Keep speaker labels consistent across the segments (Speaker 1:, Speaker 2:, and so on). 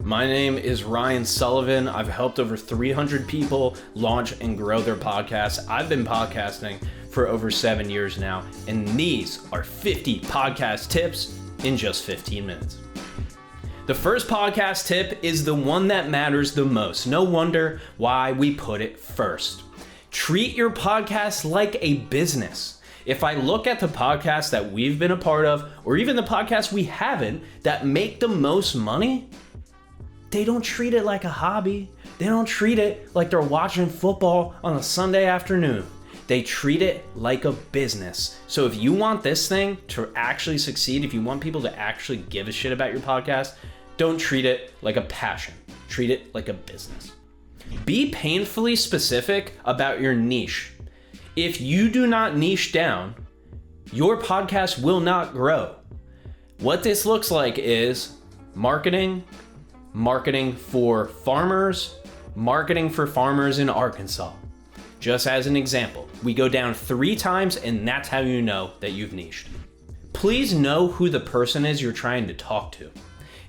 Speaker 1: My name is Ryan Sullivan. I've helped over 300 people launch and grow their podcasts. I've been podcasting for over 7 years now, and these are 50 podcast tips in just 15 minutes. The first podcast tip is the one that matters the most. No wonder why we put it first. Treat your podcast like a business. If I look at the podcasts that we've been a part of, or even the podcasts we haven't that make the most money, they don't treat it like a hobby. They don't treat it like they're watching football on a Sunday afternoon. They treat it like a business. So if you want this thing to actually succeed, if you want people to actually give a shit about your podcast, don't treat it like a passion. Treat it like a business. Be painfully specific about your niche. If you do not niche down, your podcast will not grow. What this looks like is marketing for farmers, marketing for farmers in Arkansas. Just as an example, we go down 3 times and that's how you know that you've niched. Please know who the person is you're trying to talk to.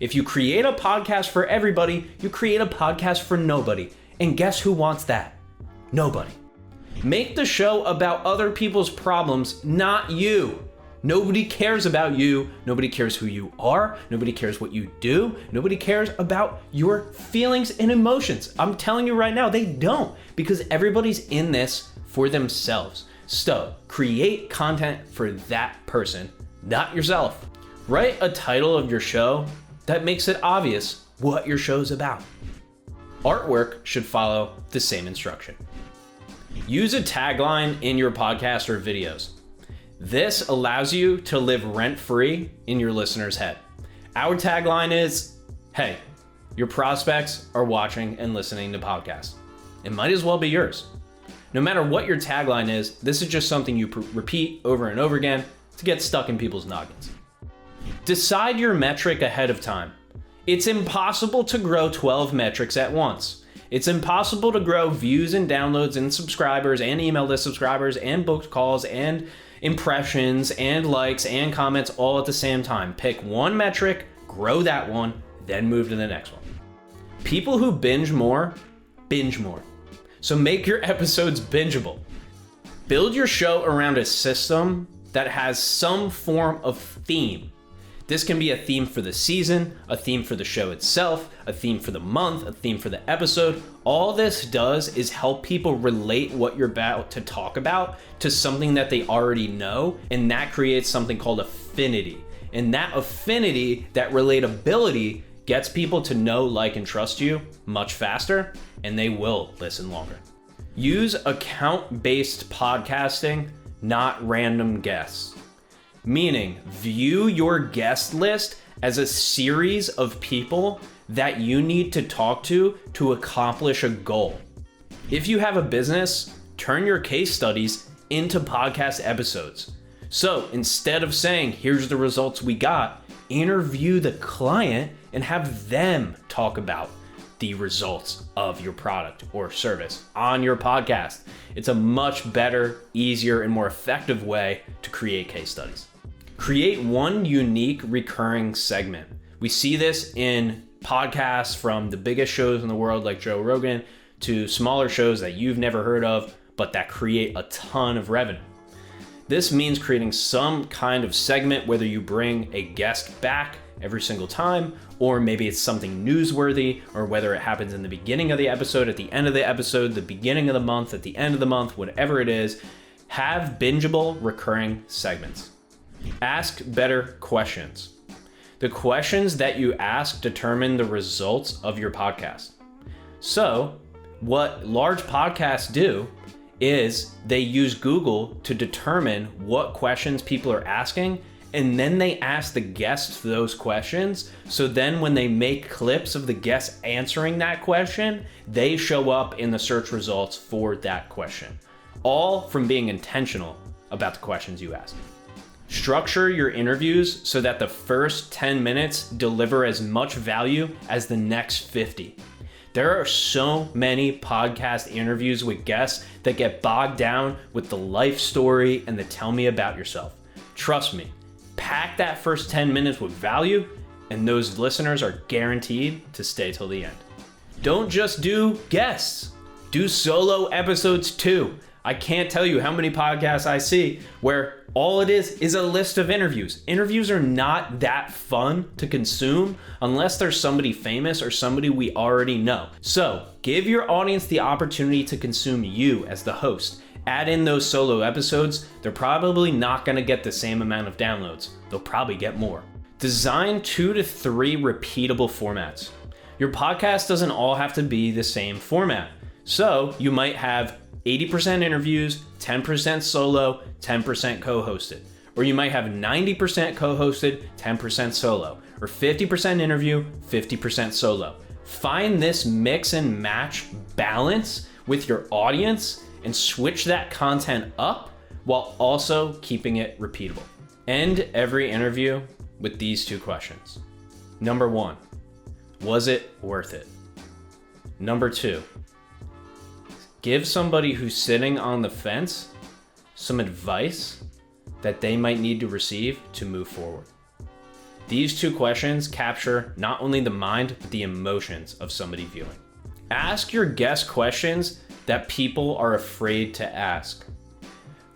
Speaker 1: If you create a podcast for everybody, you create a podcast for nobody. And guess who wants that? Nobody. Make the show about other people's problems, not you. Nobody cares about you. Nobody cares who you are. Nobody cares what you do. Nobody cares about your feelings and emotions. I'm telling you right now, they don't, because everybody's in this for themselves. So create content for that person, not yourself. Write a title of your show that makes it obvious what your show's about. Artwork should follow the same instruction. Use a tagline in your podcast or videos. This allows you to live rent-free in your listener's head. Our tagline is, hey, your prospects are watching and listening to podcasts. It might as well be yours. No matter what your tagline is, this is just something you repeat over and over again to get stuck in people's noggins. Decide your metric ahead of time. It's impossible to grow 12 metrics at once. It's impossible to grow views and downloads and subscribers and email list subscribers and booked calls and impressions and likes and comments all at the same time. Pick one metric, grow that one, then move to the next one. People who binge more. So make your episodes bingeable. Build your show around a system that has some form of theme. This can be a theme for the season, a theme for the show itself, a theme for the month, a theme for the episode. All this does is help people relate what you're about to talk about to something that they already know, and that creates something called affinity. And that affinity, that relatability, gets people to know, like, and trust you much faster, and they will listen longer. Use account-based podcasting, not random guests. Meaning, view your guest list as a series of people that you need to talk to accomplish a goal. If you have a business, turn your case studies into podcast episodes. So instead of saying, here's the results we got, interview the client and have them talk about the results of your product or service on your podcast. It's a much better, easier, and more effective way to create case studies. Create one unique recurring segment. We see this in podcasts from the biggest shows in the world like Joe Rogan to smaller shows that you've never heard of, but that create a ton of revenue. This means creating some kind of segment, whether you bring a guest back every single time, or maybe it's something newsworthy, or whether it happens in the beginning of the episode, at the end of the episode, the beginning of the month, at the end of the month, whatever it is. Have bingeable recurring segments. Ask better questions. The questions that you ask determine the results of your podcast. So, what large podcasts do is they use Google to determine what questions people are asking, and then they ask the guests those questions. So then when they make clips of the guests answering that question, they show up in the search results for that question. All from being intentional about the questions you ask. Structure your interviews so that the first 10 minutes deliver as much value as the next 50. There are so many podcast interviews with guests that get bogged down with the life story and the tell me about yourself. Trust me, pack that first 10 minutes with value and those listeners are guaranteed to stay till the end. Don't just do guests, do solo episodes too. I can't tell you how many podcasts I see where all it is a list of interviews. Interviews are not that fun to consume unless there's somebody famous or somebody we already know. So give your audience the opportunity to consume you as the host. Add in those solo episodes. They're probably not going to get the same amount of downloads. They'll probably get more. Design 2 to 3 repeatable formats. Your podcast doesn't all have to be the same format. So you might have 80% interviews, 10% solo, 10% co-hosted. Or you might have 90% co-hosted, 10% solo. Or 50% interview, 50% solo. Find this mix and match balance with your audience and switch that content up while also keeping it repeatable. End every interview with these 2 questions. Number 1, was it worth it? Number 2, give somebody who's sitting on the fence some advice that they might need to receive to move forward. These 2 questions capture not only the mind, but the emotions of somebody viewing. Ask your guest questions that people are afraid to ask.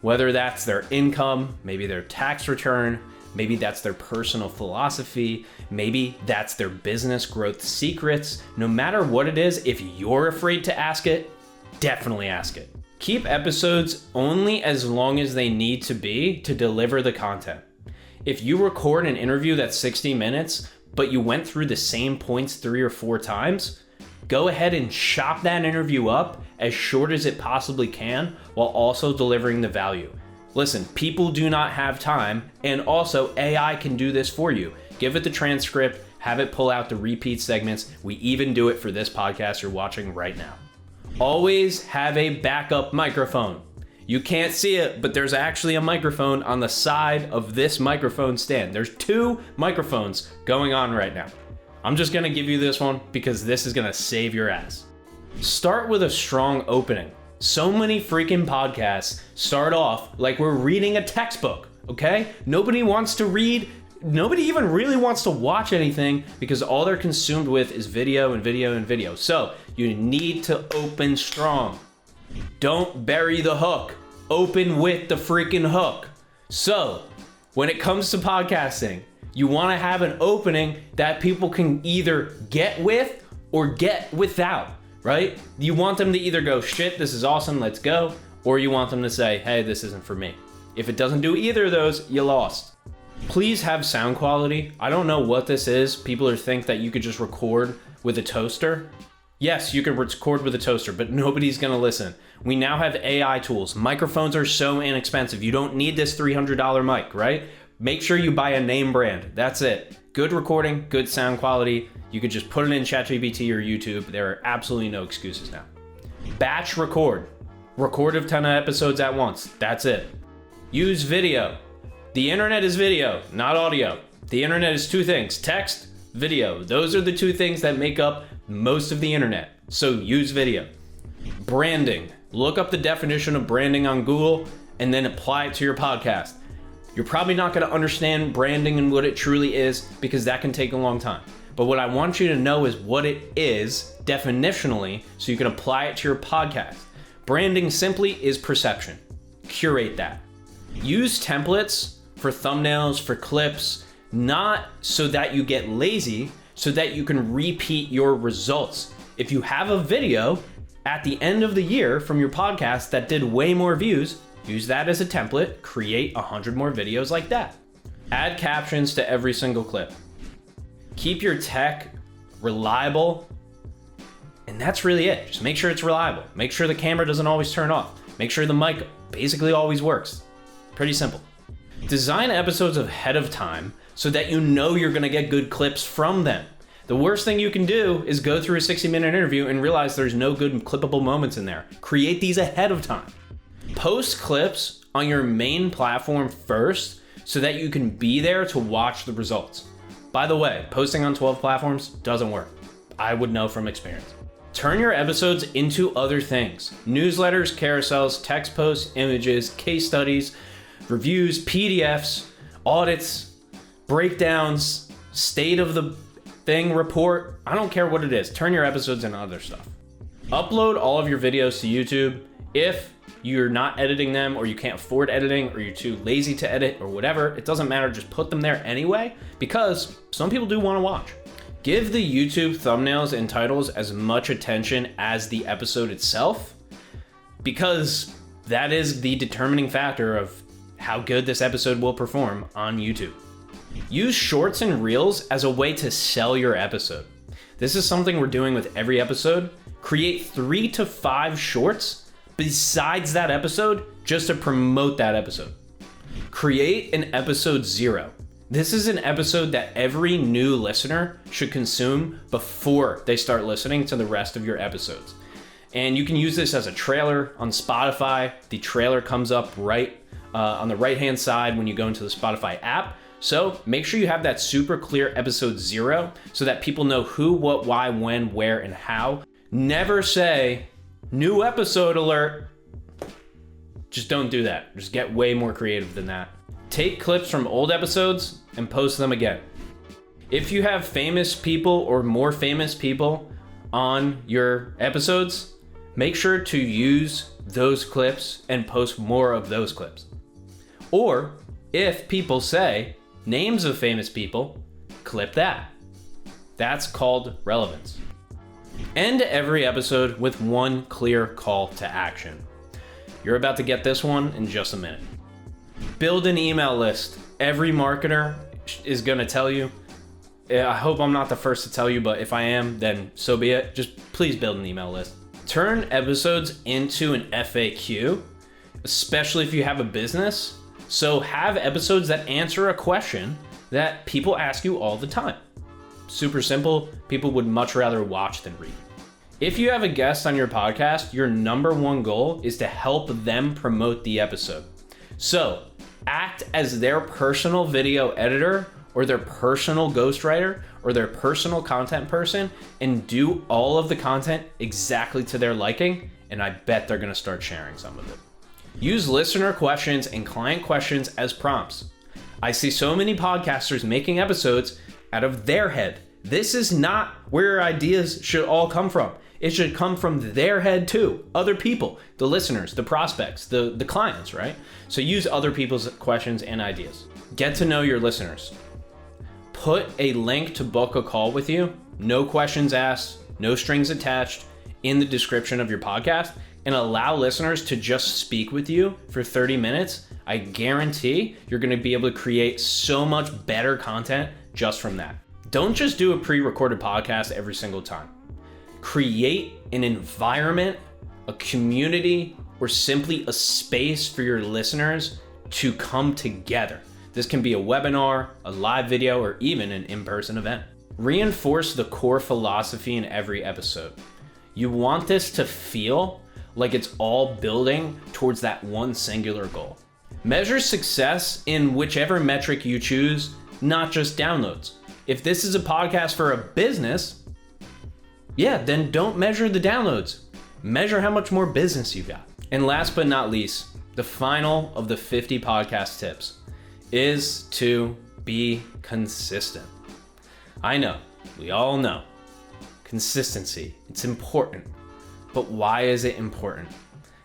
Speaker 1: Whether that's their income, maybe their tax return, maybe that's their personal philosophy, maybe that's their business growth secrets. No matter what it is, if you're afraid to ask it, definitely ask it. Keep episodes only as long as they need to be to deliver the content. If you record an interview that's 60 minutes, but you went through the same points 3 or 4 times, go ahead and chop that interview up as short as it possibly can while also delivering the value. Listen, people do not have time, and also AI can do this for you. Give it the transcript, have it pull out the repeat segments. We even do it for this podcast you're watching right now. Always have a backup microphone. You can't see it, but there's actually a microphone on the side of this microphone stand. There's 2 microphones going on right now. I'm just gonna give you this one because this is gonna save your ass. Start with a strong opening. So many freaking podcasts start off like we're reading a textbook, okay? Nobody wants to read, nobody even really wants to watch anything because all they're consumed with is video and video and video. So you need to open strong. Don't bury the hook. Open with the freaking hook. So when it comes to podcasting, you want to have an opening that people can either get with or get without, right? You want them to either go, shit, this is awesome, let's go, or you want them to say, hey, this isn't for me. If it doesn't do either of those, you lost. Please have sound quality. I don't know what this is. People think that you could just record with a toaster. Yes, you can record with a toaster, but nobody's gonna listen. We now have AI tools. Microphones are so inexpensive. You don't need this $300 mic, right? Make sure you buy a name brand. That's it. Good recording, good sound quality. You could just put it in ChatGPT or YouTube. There are absolutely no excuses now. Batch record. Record of 10 episodes at once. That's it. Use video. The internet is video, not audio. The internet is 2 things, text, video. Those are the 2 things that make up most of the internet. So use video. Branding. Look up the definition of branding on Google and then apply it to your podcast. You're probably not going to understand branding and what it truly is because that can take a long time. But what I want you to know is what it is definitionally so you can apply it to your podcast. Branding simply is perception. Curate that. Use templates for thumbnails, for clips, not so that you get lazy, so that you can repeat your results. If you have a video at the end of the year from your podcast that did way more views, use that as a template, create 100 more videos like that. Add captions to every single clip. Keep your tech reliable, and that's really it. Just make sure it's reliable. Make sure the camera doesn't always turn off. Make sure the mic basically always works. Pretty simple. Design episodes ahead of time so that you know you're gonna get good clips from them. The worst thing you can do is go through a 60-minute interview and realize there's no good clippable moments in there. Create these ahead of time. Post clips on your main platform first so that you can be there to watch the results. By the way, posting on 12 platforms doesn't work. I would know from experience. Turn your episodes into other things. Newsletters, carousels, text posts, images, case studies, reviews, PDFs, audits, breakdowns, state of the thing report. I don't care what it is. Turn your episodes into other stuff. Upload all of your videos to YouTube. If you're not editing them, or you can't afford editing, or you're too lazy to edit, or whatever, it doesn't matter. Just put them there anyway, because some people do want to watch. Give the YouTube thumbnails and titles as much attention as the episode itself, because that is the determining factor of how good this episode will perform on YouTube. Use shorts and reels as a way to sell your episode. This is something we're doing with every episode. Create 3 to 5 shorts besides that episode just to promote that episode. Create an episode 0. This is an episode that every new listener should consume before they start listening to the rest of your episodes. And you can use this as a trailer on Spotify. The trailer comes up right on the right-hand side when you go into the Spotify app. So make sure you have that super clear episode 0 so that people know who, what, why, when, where, and how. Never say, new episode alert. Just don't do that. Just get way more creative than that. Take clips from old episodes and post them again. If you have famous people or more famous people on your episodes, make sure to use those clips and post more of those clips. Or if people say names of famous people, clip that. That's called relevance. End every episode with one clear call to action. You're about to get this one in just a minute. Build an email list. Every marketer is going to tell you. I hope I'm not the first to tell you, but if I am, then so be it. Just please build an email list. Turn episodes into an FAQ, especially if you have a business. So have episodes that answer a question that people ask you all the time. Super simple. People would much rather watch than read. If you have a guest on your podcast, your number one goal is to help them promote the episode. So act as their personal video editor or their personal ghostwriter or their personal content person and do all of the content exactly to their liking, and I bet they're gonna start sharing some of it. Use listener questions and client questions as prompts. I see so many podcasters making episodes out of their head. This is not where ideas should all come from. It should come from their head too. Other people, the listeners, the prospects, the clients, right? So use other people's questions and ideas. Get to know your listeners. Put a link to book a call with you, no questions asked, no strings attached, in the description of your podcast, and allow listeners to just speak with you for 30 minutes. I guarantee you're gonna be able to create so much better content just from that. Don't just do a pre-recorded podcast every single time. Create an environment, a community, or simply a space for your listeners to come together. This can be a webinar, a live video, or even an in-person event. Reinforce the core philosophy in every episode. You want this to feel like it's all building towards that one singular goal. Measure success in whichever metric you choose, not just downloads. If this is a podcast for a business, then don't measure the downloads. Measure how much more business you got. And last but not least, the final of the 50 podcast tips is to be consistent. I know, we all know, consistency, it's important. But why is it important?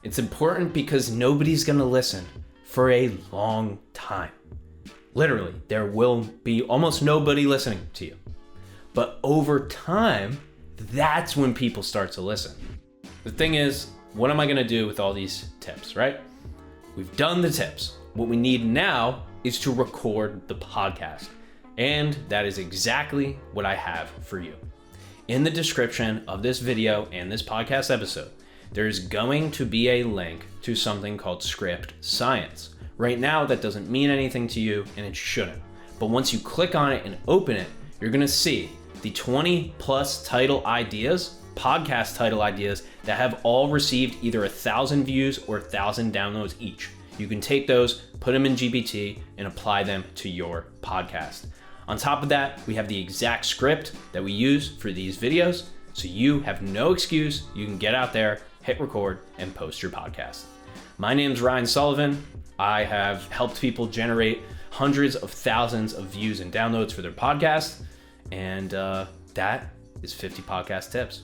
Speaker 1: It's important because nobody's gonna listen for a long time. Literally, there will be almost nobody listening to you. But over time, that's when people start to listen. The thing is, what am I gonna do with all these tips, right? We've done the tips. What we need now is to record the podcast. And that is exactly what I have for you. In the description of this video and this podcast episode, there's going to be a link to something called Script Science. Right now, that doesn't mean anything to you, and it shouldn't. But once you click on it and open it, you're gonna see the 20 plus title ideas, podcast title ideas, that have all received either 1,000 views or 1,000 downloads each. You can take those, put them in GPT, and apply them to your podcast. On top of that, we have the exact script that we use for these videos, so you have no excuse. You can get out there, hit record, and post your podcast. My name's Ryan Sullivan. I have helped people generate hundreds of thousands of views and downloads for their podcast. And that is 50 podcast tips.